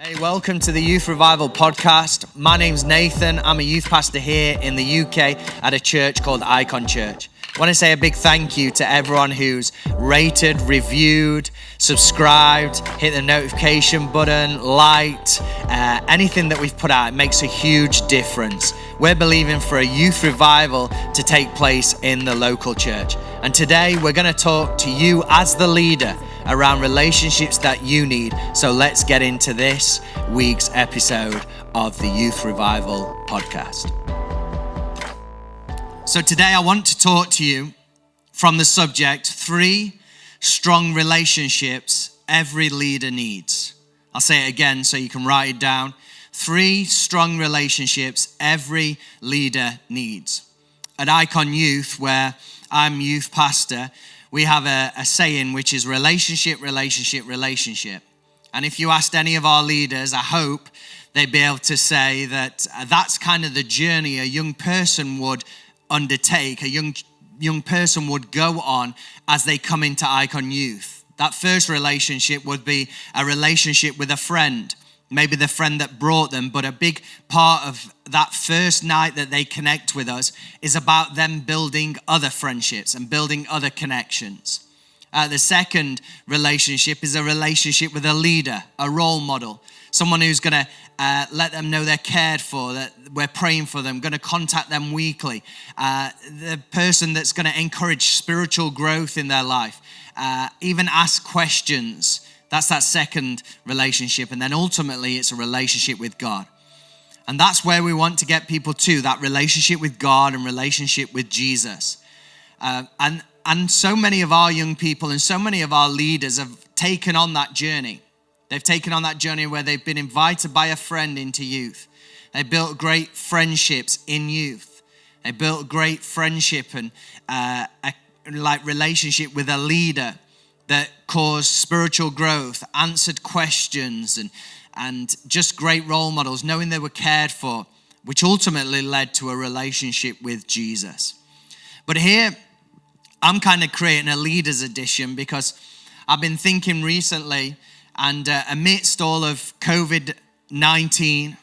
Hey, welcome to the Youth Revival podcast. My name's Nathan. I'm a youth pastor here in the UK at a church called Icon Church. I want to say a big thank you to everyone who's rated, reviewed, subscribed, hit the notification button, liked, anything that we've put out. It makes a huge difference. We're believing for a youth revival to take place in the local church. And today we're going to talk to you as the leader around relationships that you need. So let's get into this week's episode of the Youth Revival podcast. So today I want to talk to you from the subject, 3 strong relationships every leader needs. I'll say it again so you can write it down. 3 strong relationships every leader needs. At Icon Youth, where I'm youth pastor, we have a saying which is relationship, relationship, relationship. And if you asked any of our leaders, I hope they'd be able to say that that's kind of the journey a young person would undertake, a young person would go on as they come into Icon Youth. That first relationship would be a relationship with a friend, maybe the friend that brought them, but a big part of that first night that they connect with us is about them building other friendships and building other connections. The second relationship is a relationship with a leader, a role model, someone who's going to let them know they're cared for, that we're praying for them, going to contact them weekly, the person that's going to encourage spiritual growth in their life, even ask questions. That's that second relationship. And then ultimately, it's a relationship with God. And that's where we want to get people to, that relationship with God and relationship with Jesus. And so many of our young people and so many of our leaders have taken on that journey. They've taken on that journey where they've been invited by a friend into youth. They built great friendships in youth. They built great friendship and relationship with a leader that caused spiritual growth, answered questions, and just great role models, knowing they were cared for, which ultimately led to a relationship with Jesus. But here, I'm kind of creating a leader's edition because I've been thinking recently, and amidst all of COVID-19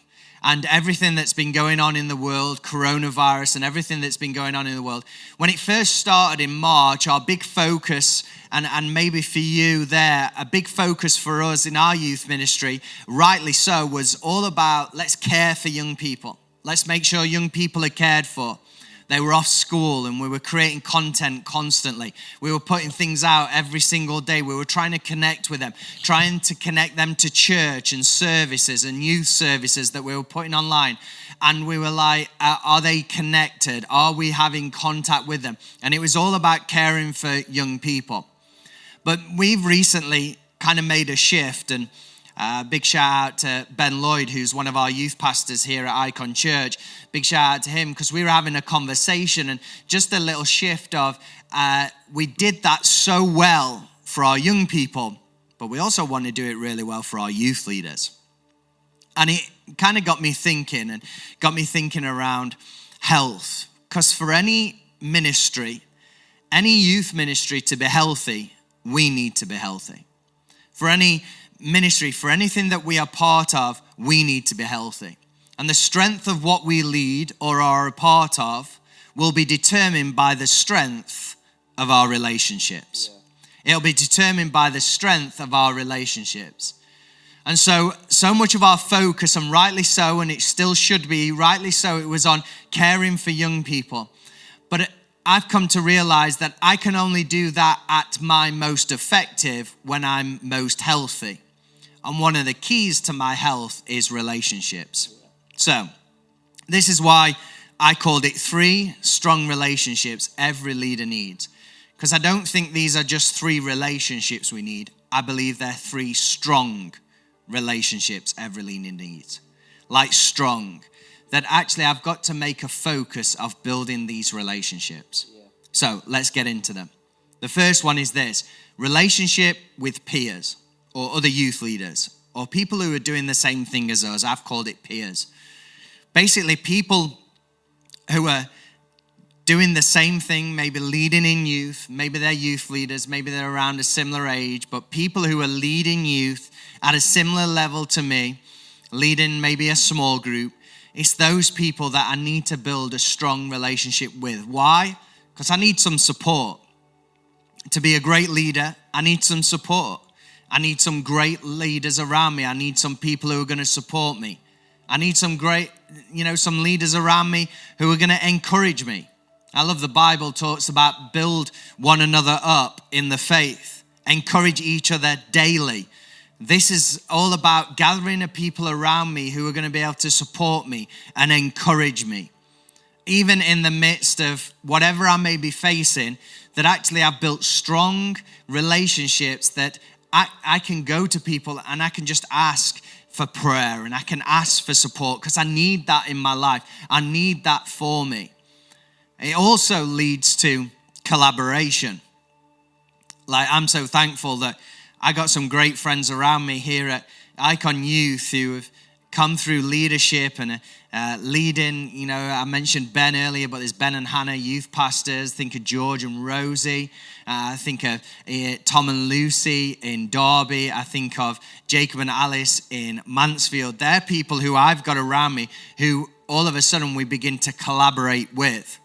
and everything that's been going on in the world, coronavirus and everything that's been going on in the world, when it first started in March, our big focus, and maybe for you there, a big focus for us in our youth ministry, rightly so, was all about let's care for young people. Let's make sure young people are cared for. They were off school and we were creating content constantly. We were putting things out every single day. We were trying to connect with them, trying to connect them to church and services and youth services that we were putting online. And we were like, are they connected? Are we having contact with them? And it was all about caring for young people. But we've recently kind of made a shift, and big shout out to Ben Lloyd, who's one of our youth pastors here at Icon Church. Big shout out to him because we were having a conversation and just a little shift of we did that so well for our young people, but we also want to do it really well for our youth leaders. And it kind of got me thinking around health, because for any ministry, any youth ministry to be healthy, we need to be healthy. For any ministry, for anything that we are part of, we need to be healthy. And the strength of what we lead or are a part of will be determined by the strength of our relationships. Yeah. It'll be determined by the strength of our relationships. And so much of our focus, and rightly so, and it still should be, rightly so, it was on caring for young people. But I've come to realize that I can only do that at my most effective when I'm most healthy. And one of the keys to my health is relationships. So this is why I called it 3 strong relationships every leader needs. Because I don't think these are just 3 relationships we need. I believe they're 3 strong relationships every leader needs. Like strong. That actually I've got to make a focus of building these relationships. Yeah. So let's get into them. The first one is this: relationship with peers or other youth leaders or people who are doing the same thing as us. I've called it peers. Basically, people who are doing the same thing, maybe leading in youth, maybe they're youth leaders, maybe they're around a similar age, but people who are leading youth at a similar level to me, leading maybe a small group. It's those people that I need to build a strong relationship with. Why? Because I need some support. To be a great leader, I need some support. I need some great leaders around me. I need some people who are going to support me. I need some some leaders around me who are going to encourage me. I love the Bible talks about build one another up in the faith. Encourage each other daily. This is all about gathering the people around me who are going to be able to support me and encourage me. Even in the midst of whatever I may be facing, that actually I've built strong relationships that I can go to people and I can just ask for prayer and I can ask for support because I need that in my life. I need that for me. It also leads to collaboration. Like, I'm so thankful that I got some great friends around me here at Icon Youth who have come through leadership and leading. I mentioned Ben earlier, but there's Ben and Hannah, youth pastors. Think of George and Rosie. I think of Tom and Lucy in Derby. I think of Jacob and Alice in Mansfield. They're people who I've got around me who all of a sudden we begin to collaborate with.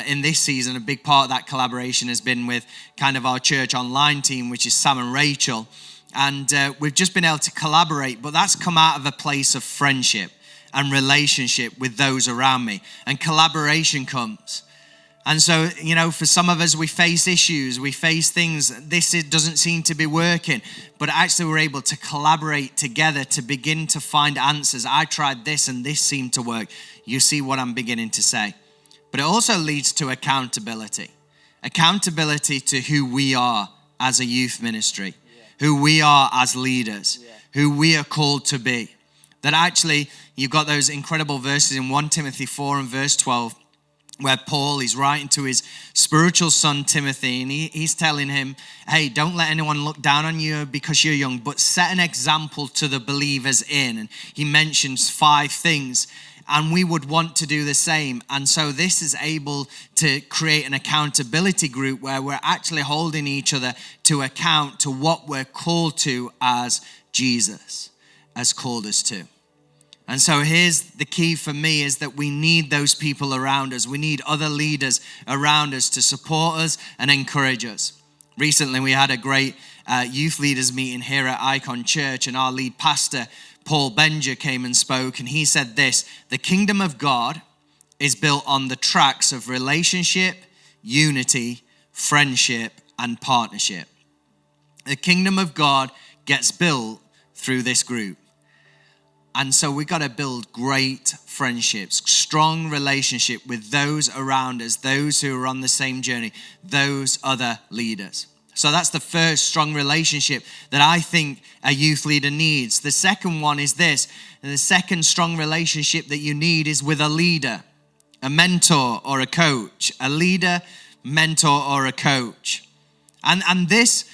In this season, a big part of that collaboration has been with kind of our church online team, which is Sam and Rachel. And we've just been able to collaborate, but that's come out of a place of friendship and relationship with those around me. And collaboration comes. And so, for some of us, we face issues, we face things. It doesn't seem to be working, but actually we're able to collaborate together to begin to find answers. I tried this and this seemed to work. You see what I'm beginning to say. But it also leads to accountability. Accountability to who we are as a youth ministry, who we are as leaders, who we are called to be. That actually, you've got those incredible verses in 1 Timothy 4 and verse 12, where Paul is writing to his spiritual son Timothy, and he's telling him, hey, don't let anyone look down on you because you're young, but set an example to the believers in. And he mentions 5 things. And we would want to do the same. And so this is able to create an accountability group where we're actually holding each other to account to what we're called to as Jesus has called us to. And so here's the key for me is that we need those people around us. We need other leaders around us to support us and encourage us. Recently, we had a great youth leaders meeting here at Icon Church, and our lead pastor, Paul Benger, came and spoke, and he said this: the kingdom of God is built on the tracks of relationship, unity, friendship, and partnership. The kingdom of God gets built through this group. And so we got to build great friendships, strong relationship with those around us, those who are on the same journey, those other leaders. So that's the first strong relationship that I think a youth leader needs. The second one is this. The second strong relationship that you need is with a leader, a mentor or a coach. A leader, mentor, or a coach. And this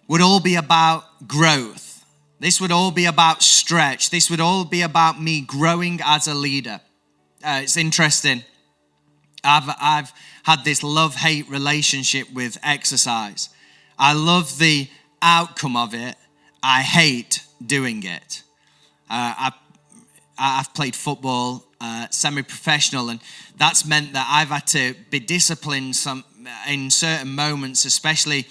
would all be about growth. This would all be about stretch. This would all be about me growing as a leader. It's interesting. I've had this love-hate relationship with exercise. I love the outcome of it. I hate doing it. I've played football, semi-professional, and that's meant that I've had to be disciplined in certain moments, especially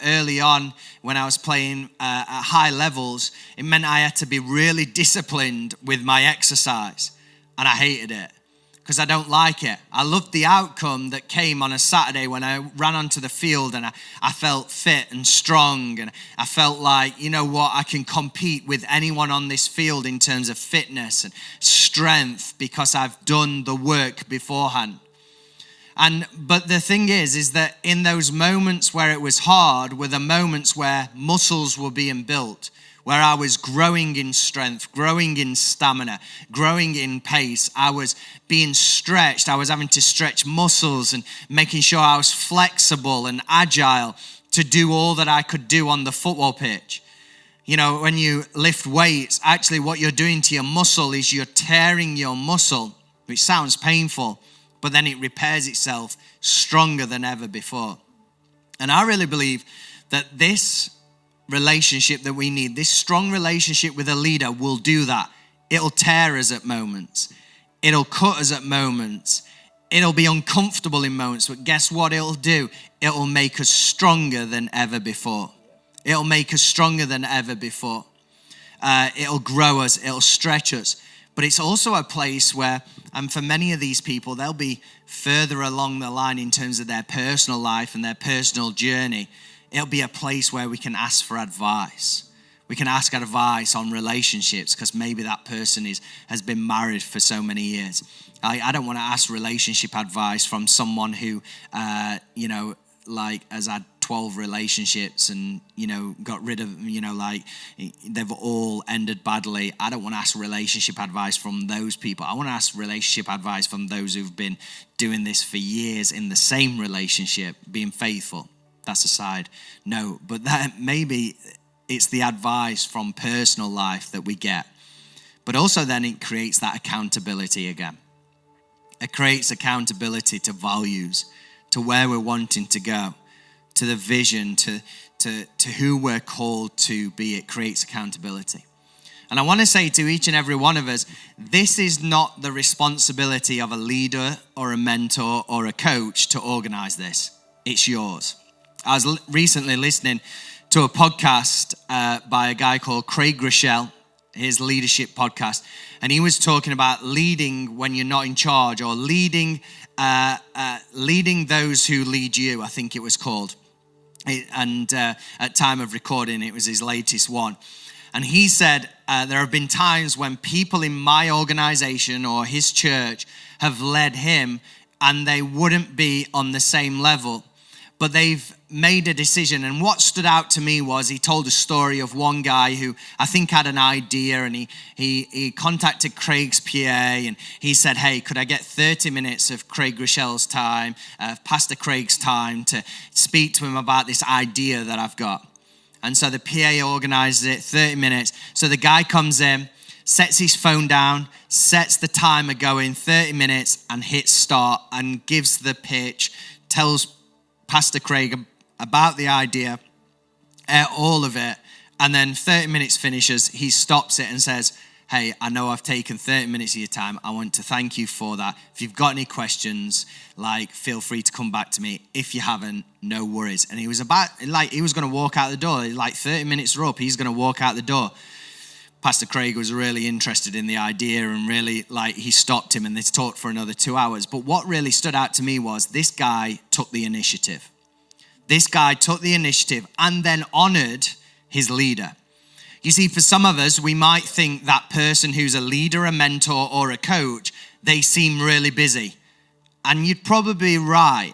early on when I was playing at high levels. It meant I had to be really disciplined with my exercise, and I hated it because I don't like it. I loved the outcome that came on a Saturday when I ran onto the field and I felt fit and strong, and I felt like, you know what, I can compete with anyone on this field in terms of fitness and strength because I've done the work beforehand. But the thing is that in those moments where it was hard were the moments where muscles were being built, where I was growing in strength, growing in stamina, growing in pace. I was being stretched. I was having to stretch muscles and making sure I was flexible and agile to do all that I could do on the football pitch. You know, when you lift weights, actually what you're doing to your muscle is you're tearing your muscle, which sounds painful, but then it repairs itself stronger than ever before. And I really believe that this relationship that we need. This strong relationship with a leader will do that. It'll tear us at moments. It'll cut us at moments. It'll be uncomfortable in moments, but guess what it'll do? It'll make us stronger than ever before. It'll make us stronger than ever before. It'll grow us. It'll stretch us. But it's also a place where, and for many of these people, they'll be further along the line in terms of their personal life and their personal journey. It'll be a place where we can ask for advice. We can ask advice on relationships because maybe that person has been married for so many years. I don't want to ask relationship advice from someone who, has had 12 relationships and, got rid of, they've all ended badly. I don't want to ask relationship advice from those people. I want to ask relationship advice from those who've been doing this for years in the same relationship, being faithful. That's aside. No, but that maybe it's the advice from personal life that we get. But also then it creates that accountability again. It creates accountability to values, to where we're wanting to go, to the vision, to who we're called to be. It creates accountability. And I want to say to each and every one of us, this is not the responsibility of a leader or a mentor or a coach to organize this. It's yours. I was recently listening to a podcast by a guy called Craig Groeschel, his leadership podcast, and he was talking about leading when you're not in charge, or leading those who lead you, I think it was called. At time of recording, it was his latest one. And he said, there have been times when people in my organization or his church have led him and they wouldn't be on the same level, but they've made a decision. And what stood out to me was he told a story of one guy who I think had an idea, and he contacted Craig's PA and he said, hey, could I get 30 minutes of Craig Groeschel's time, Pastor Craig's time, to speak to him about this idea that I've got? And so the PA organizes it, 30 minutes. So the guy comes in, sets his phone down, sets the timer going, 30 minutes, and hits start and gives the pitch, tells Pastor Craig about the idea, all of it, and then 30 minutes finishes, he stops it and says, hey, I know I've taken 30 minutes of your time. I want to thank you for that. If you've got any questions, feel free to come back to me. If you haven't, no worries. And he was going to walk out the door. 30 minutes are up, he's going to walk out the door. Pastor Craig was really interested in the idea and really, he stopped him and they talked for another 2 hours. But what really stood out to me was this guy took the initiative. This guy took the initiative and then honored his leader. You see, for some of us, we might think that person who's a leader, a mentor, or a coach, they seem really busy. And you'd probably be right.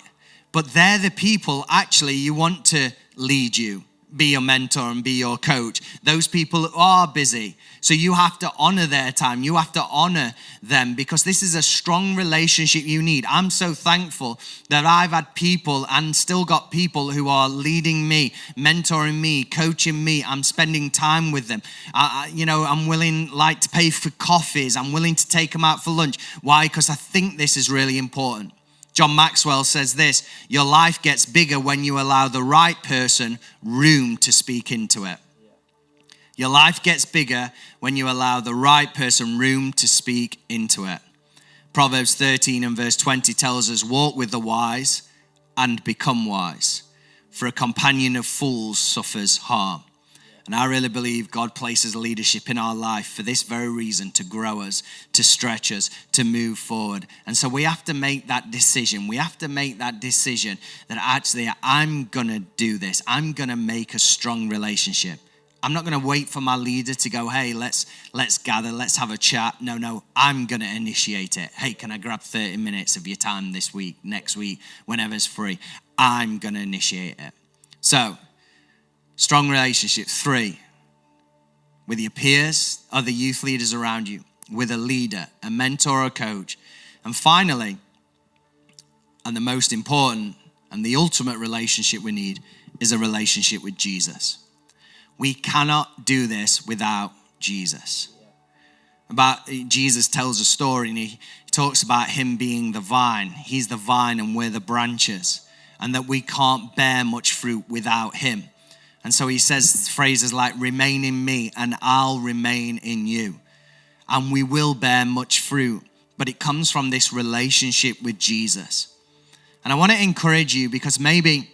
But they're the people actually you want to lead you, be your mentor and be your coach. Those people are busy. So you have to honor their time. You have to honor them because this is a strong relationship you need. I'm so thankful that I've had people and still got people who are leading me, mentoring me, coaching me. I'm spending time with them. I'm willing to pay for coffees. I'm willing to take them out for lunch. Why? Because I think this is really important. John Maxwell says this: your life gets bigger when you allow the right person room to speak into it. Your life gets bigger when you allow the right person room to speak into it. Proverbs 13 and verse 20 tells us, walk with the wise and become wise, for a companion of fools suffers harm. And I really believe God places leadership in our life for this very reason, to grow us, to stretch us, to move forward. And so we have to make that decision. We have to make that decision that actually I'm going to do this. I'm going to make a strong relationship. I'm not going to wait for my leader to go, hey, let's gather, let's have a chat. No, I'm going to initiate it. Hey, can I grab 30 minutes of your time this week, next week, whenever's free? I'm going to initiate it. So, strong relationship. 3, with your peers, other youth leaders around you, with a leader, a mentor or coach. And finally, and the most important and the ultimate relationship we need is a relationship with Jesus. We cannot do this without Jesus. Jesus tells a story and he talks about him being the vine. He's the vine and we're the branches, and that we can't bear much fruit without him. And so he says phrases like, remain in me and I'll remain in you. And we will bear much fruit. But it comes from this relationship with Jesus. And I want to encourage you, because maybe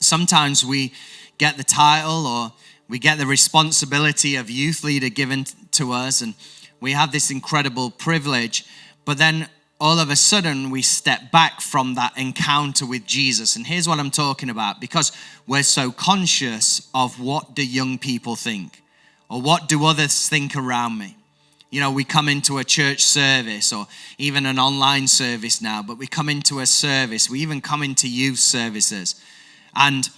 sometimes we get the title or we get the responsibility of youth leader given to us, and we have this incredible privilege, but then all of a sudden we step back from that encounter with Jesus. And here's what I'm talking about, because we're so conscious of what do young people think, or what do others think around me. You know, we come into a church service or even an online service now, but we come into a service, we even come into youth services, and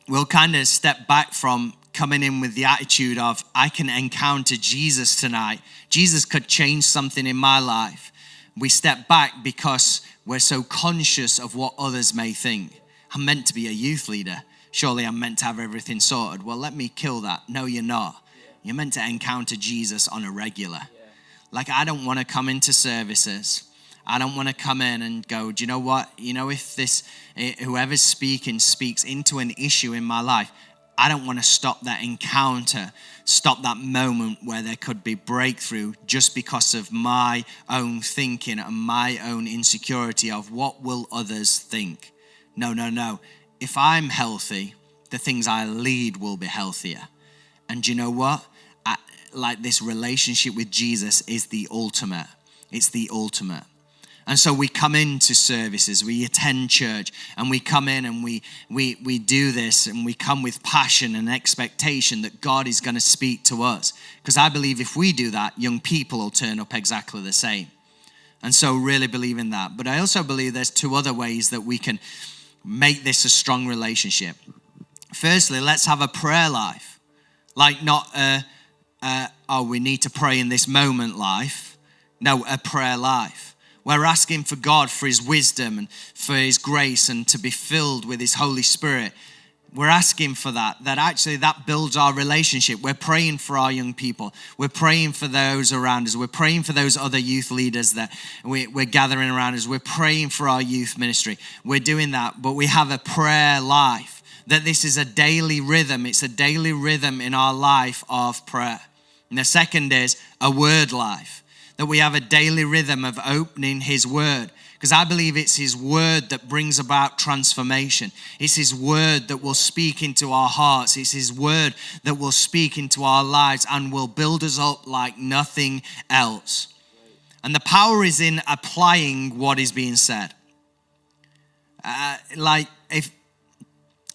we'll kind of step back from coming in with the attitude of, I can encounter Jesus tonight. Jesus could change something in my life. We step back because we're so conscious of what others may think. I'm meant to be a youth leader. Surely I'm meant to have everything sorted. Well, let me kill that. No, you're not. You're meant to encounter Jesus on a regular. Like, I don't want to come into services. I don't want to come in and go, do you know what? You know, if whoever's speaking speaks into an issue in my life, I don't want to stop that encounter, stop that moment where there could be breakthrough just because of my own thinking and my own insecurity of what will others think. No. If I'm healthy, the things I lead will be healthier. And you know what? Like, this relationship with Jesus is the ultimate. It's the ultimate. And so we come into services, we attend church, and we come in and we do this, and we come with passion and expectation that God is going to speak to us. Because I believe if we do that, young people will turn up exactly the same. And so really believe in that. But I also believe there's two other ways that we can make this a strong relationship. Firstly, let's have a prayer life. Like, not we need to pray in this moment life. No, a prayer life. We're asking for God for his wisdom and for his grace and to be filled with his Holy Spirit. We're asking for that actually that builds our relationship. We're praying for our young people. We're praying for those around us. We're praying for those other youth leaders that we're gathering around us. We're praying for our youth ministry. We're doing that, but we have a prayer life. That this is a daily rhythm. It's a daily rhythm in our life of prayer. And the second is a word life. That we have a daily rhythm of opening his word. Because I believe it's his word that brings about transformation. It's his word that will speak into our hearts. It's his word that will speak into our lives and will build us up like nothing else. And the power is in applying what is being said.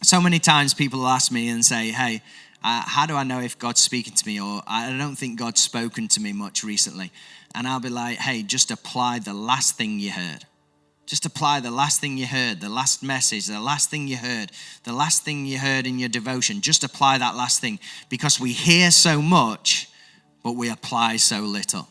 So many times people will ask me and say, hey, how do I know if God's speaking to me? Or I don't think God's spoken to me much recently. And I'll be like, hey, just apply the last thing you heard. Just apply the last thing you heard, the last message, the last thing you heard, the last thing you heard in your devotion. Just apply that last thing, because we hear so much, but we apply so little.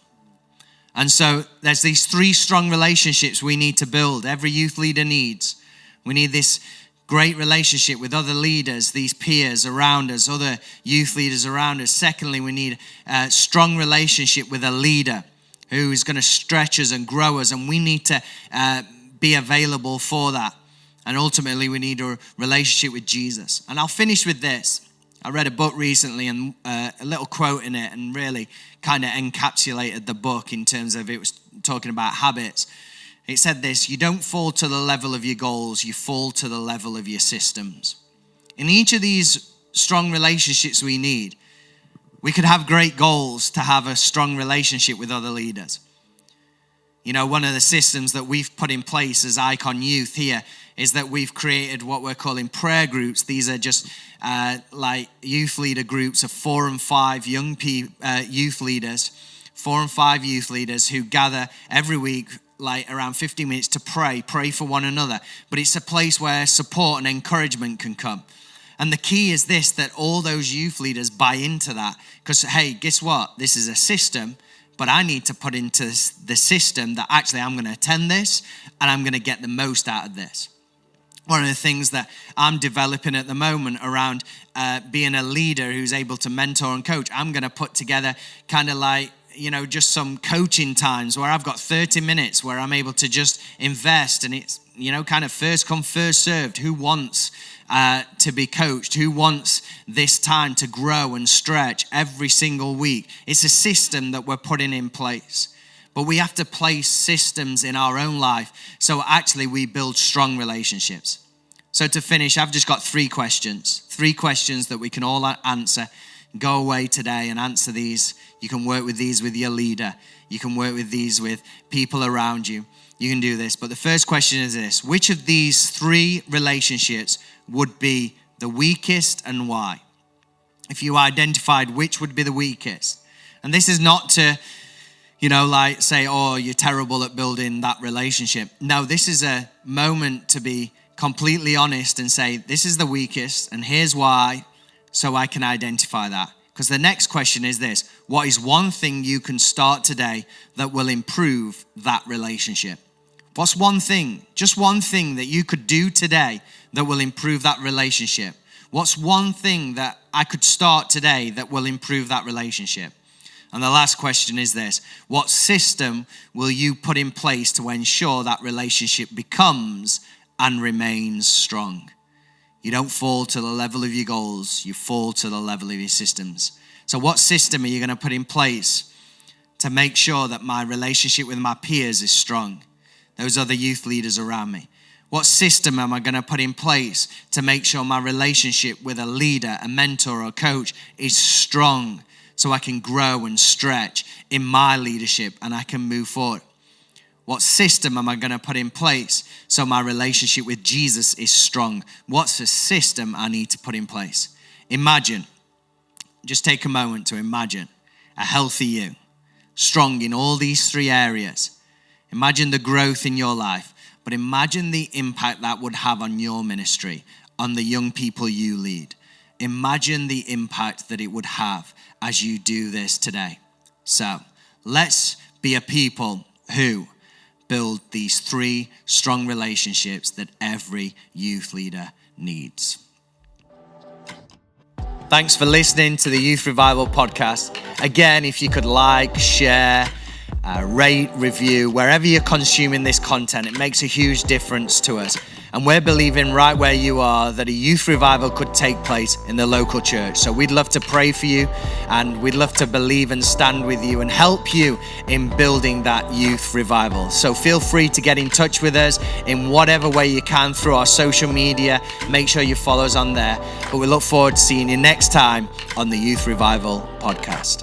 And so there's these three strong relationships we need to build. Every youth leader needs. We need this great relationship with other leaders, these peers around us, other youth leaders around us. Secondly, we need a strong relationship with a leader who is going to stretch us and grow us, and we need to be available for that. And ultimately, we need a relationship with Jesus. And I'll finish with this. I read a book recently, and a little quote in it, and really kind of encapsulated the book in terms of it was talking about habits. It said this: you don't fall to the level of your goals, you fall to the level of your systems. In each of these strong relationships we need, we could have great goals to have a strong relationship with other leaders. You know, one of the systems that we've put in place as Icon Youth here is that we've created what we're calling prayer groups. These are just like youth leader groups of 4 and 5 youth leaders, 4 and 5 youth leaders who gather every week, like around 15 minutes to pray for one another. But it's a place where support and encouragement can come. And the key is this, that all those youth leaders buy into that. Because, hey, guess what? This is a system, but I need to put into the system that actually I'm going to attend this and I'm going to get the most out of this. One of the things that I'm developing at the moment around being a leader who's able to mentor and coach, I'm going to put together kind of like just some coaching times where I've got 30 minutes where I'm able to just invest, and it's, kind of first come, first served. Who wants to be coached? Who wants this time to grow and stretch every single week? It's a system that we're putting in place. But we have to place systems in our own life so actually we build strong relationships. So to finish, I've just got 3 questions. 3 questions that we can all answer. Go away today and answer these. You can work with these with your leader. You can work with these with people around you. You can do this. But the first question is this: which of these 3 relationships would be the weakest and why? If you identified which would be the weakest. And this is not to say, oh, you're terrible at building that relationship. No, this is a moment to be completely honest and say, this is the weakest and here's why, so I can identify that. Because the next question is this: what is one thing you can start today that will improve that relationship? What's one thing, just one thing that you could do today that will improve that relationship? What's one thing that I could start today that will improve that relationship? And the last question is this: what system will you put in place to ensure that relationship becomes and remains strong? You don't fall to the level of your goals, you fall to the level of your systems. So what system are you going to put in place to make sure that my relationship with my peers is strong? Those other youth leaders around me. What system am I going to put in place to make sure my relationship with a leader, a mentor, or a coach is strong, so I can grow and stretch in my leadership and I can move forward? What system am I going to put in place so my relationship with Jesus is strong? What's the system I need to put in place? Imagine, just take a moment to imagine a healthy you, strong in all these 3 areas. Imagine the growth in your life, but imagine the impact that would have on your ministry, on the young people you lead. Imagine the impact that it would have as you do this today. So let's be a people who build these 3 strong relationships that every youth leader needs. Thanks for listening to the Youth Revival podcast. Again, if you could like, share, rate, review, wherever you're consuming this content, it makes a huge difference to us. And we're believing right where you are that a youth revival could take place in the local church. So we'd love to pray for you, and we'd love to believe and stand with you and help you in building that youth revival. So feel free to get in touch with us in whatever way you can through our social media. Make sure you follow us on there. But we look forward to seeing you next time on the Youth Revival podcast.